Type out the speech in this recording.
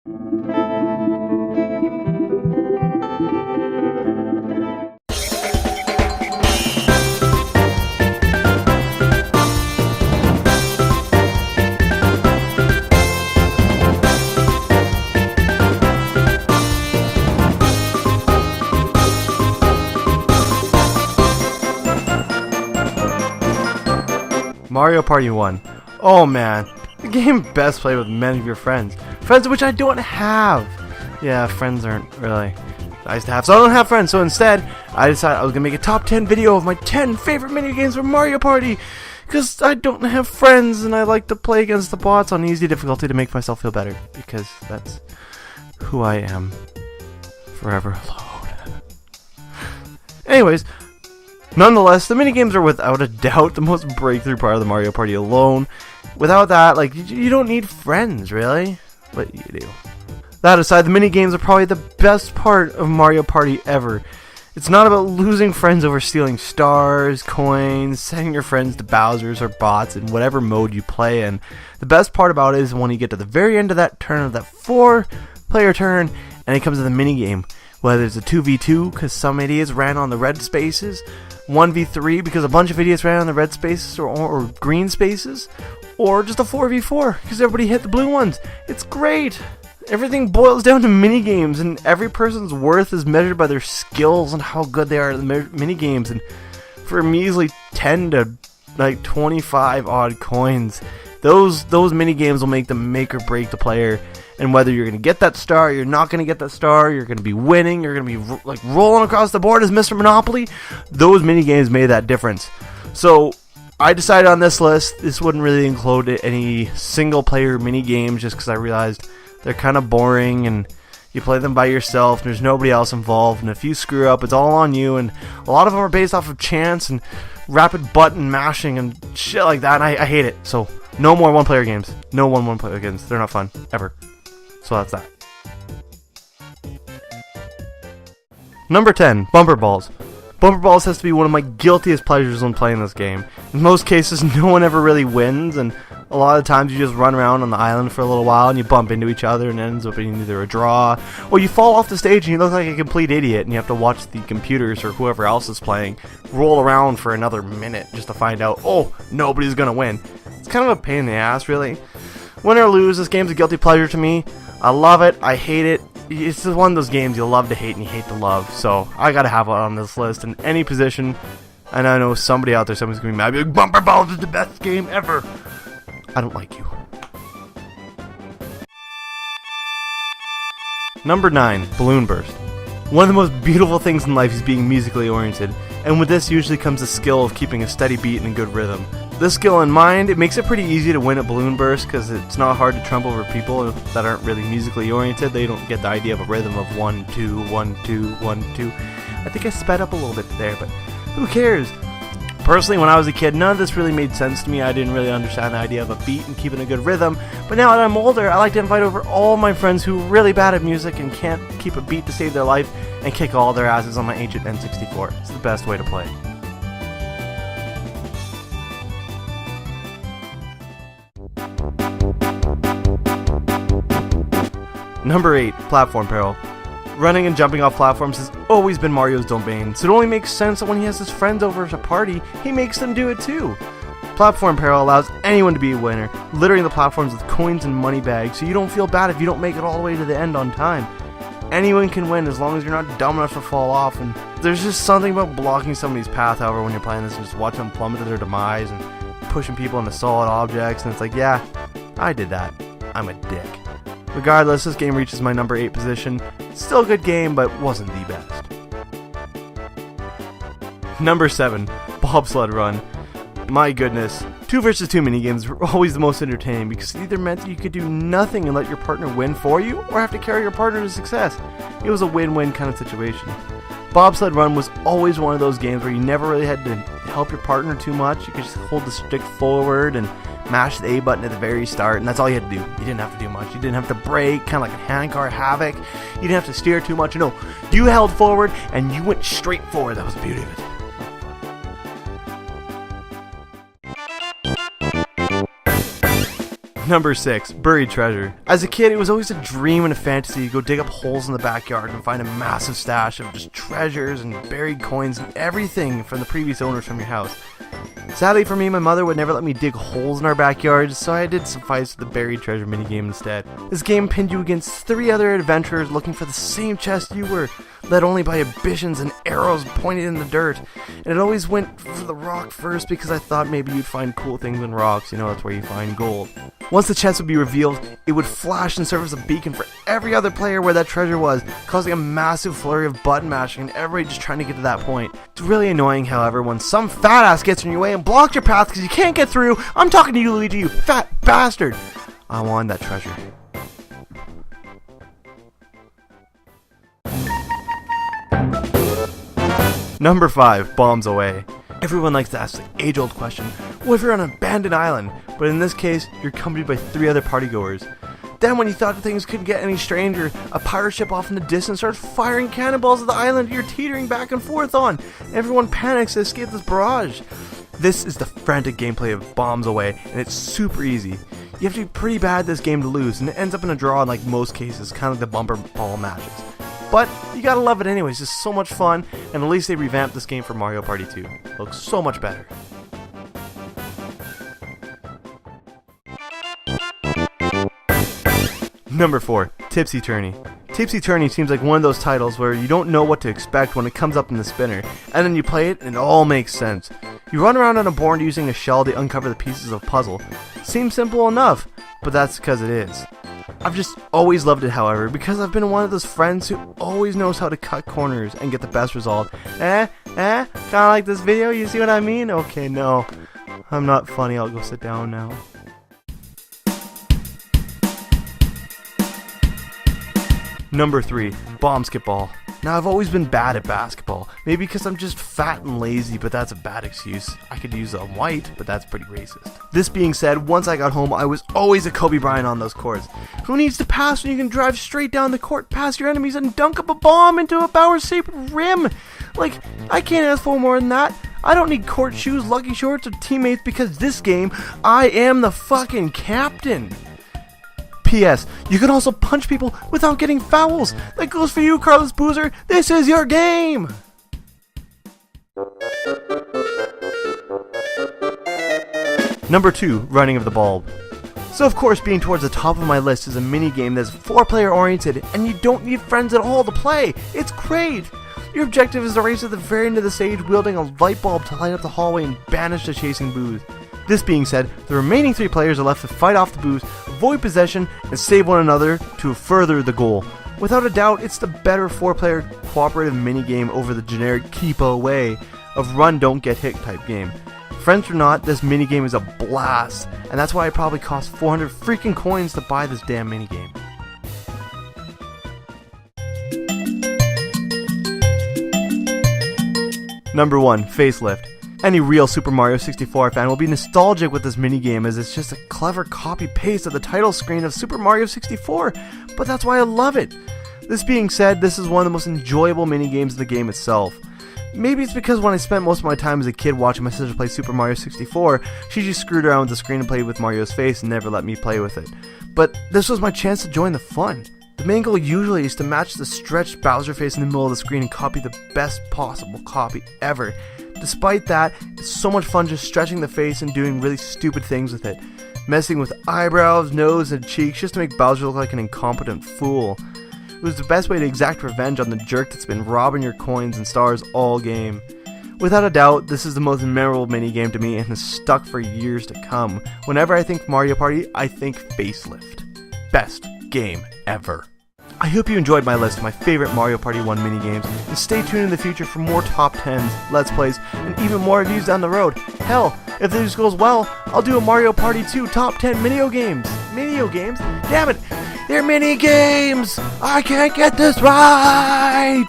Mario Party 1. Oh man, the game best played with many of your friends. Friends which I don't have. Yeah, friends aren't really nice to have, so I don't have friends. So instead, I decided I was going to make a top 10 video of my 10 favorite minigames for Mario Party. Because I don't have friends and I like to play against the bots on easy difficulty to make myself feel better. Because that's who I am. Forever alone. Anyways, nonetheless, the minigames are without a doubt the most breakthrough part of the Mario Party alone. Without that, like, you don't need friends, really. But you do. That aside, the minigames are probably the best part of Mario Party ever. It's not about losing friends over stealing stars, coins, sending your friends to Bowser's or bots in whatever mode you play in. The best part about it is when you get to the very end of that turn, of that 4-player turn, and it comes to the minigame. Whether it's a 2v2 because some idiots ran on the red spaces, 1v3 because a bunch of idiots ran on the red spaces or green spaces, or just a 4v4 because everybody hit the blue ones. It's great! Everything boils down to minigames, and every person's worth is measured by their skills and how good they are at the minigames. And for a measly 10 to like 25 odd coins, those minigames will make or break the player. And whether you're going to get that star, or you're not going to get that star, you're going to be winning, you're going to be like rolling across the board as Mr. Monopoly, those minigames made that difference. So I decided on this list, this wouldn't really include any single player minigames just because I realized they're kind of boring and you play them by yourself and there's nobody else involved, and if you screw up, it's all on you, and a lot of them are based off of chance and rapid button mashing and shit like that, and I hate it. So no more one-player games. No one-player games. They're not fun, ever. So that's that. Number 10, Bumper Balls. Bumper Balls has to be one of my guiltiest pleasures when playing this game. In most cases, no one ever really wins, and a lot of times you just run around on the island for a little while and you bump into each other and it ends up being either a draw, or you fall off the stage and you look like a complete idiot and you have to watch the computers or whoever else is playing roll around for another minute just to find out, oh, nobody's gonna win. It's kind of a pain in the ass, really. Win or lose, this game's a guilty pleasure to me. I love it, I hate it. It's just one of those games you love to hate and you hate to love, so I gotta have it on this list in any position. And I know somebody out there, someone's gonna be mad, like, Bumper Balls is the best game ever. I don't like you. Number 9, Balloon Burst. One of the most beautiful things in life is being musically oriented, and with this usually comes the skill of keeping a steady beat and a good rhythm. This skill in mind, it makes it pretty easy to win at Balloon Burst because it's not hard to trump over people that aren't really musically oriented. They don't get the idea of a rhythm of 1, 2, 1, 2, 1, 2. I think I sped up a little bit there, but who cares? Personally, when I was a kid, none of this really made sense to me. I didn't really understand the idea of a beat and keeping a good rhythm. But now that I'm older, I like to invite over all my friends who are really bad at music and can't keep a beat to save their life and kick all their asses on my ancient N64. It's the best way to play. Number 8, Platform Peril. Running and jumping off platforms has always been Mario's domain, so it only makes sense that when he has his friends over at a party, he makes them do it too. Platform Peril allows anyone to be a winner, littering the platforms with coins and money bags, so you don't feel bad if you don't make it all the way to the end on time. Anyone can win as long as you're not dumb enough to fall off, and there's just something about blocking somebody's path, however, when you're playing this and just watching them plummet to their demise and pushing people into solid objects, and it's like, yeah, I did that. I'm a dick. Regardless, this game reaches my number 8 position. Still a good game, but wasn't the best. Number 7, Bobsled Run. My goodness, 2 versus 2 minigames were always the most entertaining because it either meant that you could do nothing and let your partner win for you, or have to carry your partner to success. It was a win-win kind of situation. Bobsled Run was always one of those games where you never really had to help your partner too much. You could just hold the stick forward and mash the A button at the very start, and that's all you had to do. You didn't have to do much. You didn't have to brake, kind of like a handcar havoc. You didn't have to steer too much. No, you held forward and you went straight forward. That was the beauty of it. Number 6, buried treasure. As a kid, it was always a dream and a fantasy to go dig up holes in the backyard and find a massive stash of just treasures and buried coins and everything from the previous owners from your house. Sadly for me, my mother would never let me dig holes in our backyard, so I did suffice with the buried treasure minigame instead. This game pinned you against 3 other adventurers looking for the same chest you were, led only by ambitions and arrows pointed in the dirt. And it always went for the rock first because I thought maybe you'd find cool things in rocks, you know, that's where you find gold. Once the chest would be revealed, it would flash and serve as a beacon for every other player where that treasure was, causing a massive flurry of button mashing and everybody just trying to get to that point. It's really annoying, however, when some fat ass gets in your way and blocks your path because you can't get through. I'm talking to you, Luigi, you fat bastard! I want that treasure. Number 5, bombs away. Everyone likes to ask the age-old question, what if you're on an abandoned island? But in this case, you're accompanied by 3 other partygoers. Then when you thought things couldn't get any stranger, a pirate ship off in the distance starts firing cannonballs at the island you're teetering back and forth on. Everyone panics to escape this barrage. This is the frantic gameplay of Bombs Away, and it's super easy. You have to be pretty bad at this game to lose, and it ends up in a draw in like most cases, kind of like the bumper ball matches. But you gotta love it anyways, it's so much fun, and at least they revamped this game for Mario Party 2. It looks so much better. Number 4, Tipsy Tourney. Tipsy Tourney seems like one of those titles where you don't know what to expect when it comes up in the spinner, and then you play it and it all makes sense. You run around on a board using a shell to uncover the pieces of a puzzle. Seems simple enough, but that's because it is. I've just always loved it, however, because I've been one of those friends who always knows how to cut corners and get the best result. Kinda like this video, you see what I mean? Okay, no, I'm not funny, I'll go sit down now. Number 3, Bombsketball. Now, I've always been bad at basketball. Maybe because I'm just fat and lazy, but that's a bad excuse. I could use a white, but that's pretty racist. This being said, once I got home, I was always a Kobe Bryant on those courts. Who needs to pass when you can drive straight down the court, past your enemies, and dunk up a bomb into a Bauer-shaped rim? Like, I can't ask for more than that. I don't need court shoes, lucky shorts, or teammates because this game, I am the fucking captain. P.S. You can also punch people without getting fouls. That goes for you, Carlos Boozer. This is your game! Number 2, Running of the Bulb. So of course, being towards the top of my list is a mini-game that's 4-player oriented, and you don't need friends at all to play. It's great! Your objective is to race to the very end of the stage wielding a light bulb to light up the hallway and banish the chasing boos. This being said, the remaining 3 players are left to fight off the boos, avoid possession, and save one another to further the goal. Without a doubt, it's the better 4-player cooperative minigame over the generic keep away of run don't get hit type game. Friends or not, this minigame is a blast, and that's why it probably cost 400 freaking coins to buy this damn minigame. Number 1, Facelift. Any real Super Mario 64 fan will be nostalgic with this minigame as it's just a clever copy-paste of the title screen of Super Mario 64, but that's why I love it. This being said, this is one of the most enjoyable minigames of the game itself. Maybe it's because when I spent most of my time as a kid watching my sister play Super Mario 64, she just screwed around with the screen and played with Mario's face and never let me play with it. But this was my chance to join the fun. The main goal usually is to match the stretched Bowser face in the middle of the screen and copy the best possible copy ever. Despite that, it's so much fun just stretching the face and doing really stupid things with it. Messing with eyebrows, nose, and cheeks just to make Bowser look like an incompetent fool. It was the best way to exact revenge on the jerk that's been robbing your coins and stars all game. Without a doubt, this is the most memorable minigame to me and has stuck for years to come. Whenever I think Mario Party, I think Facelift. Best game ever. I hope you enjoyed my list of my favorite Mario Party 1 minigames, and stay tuned in the future for more top 10s, let's plays, and even more reviews down the road. Hell, if this goes well, I'll do a Mario Party 2 top 10 minio games. Minio games? Damn it! They're mini games! I can't get this right!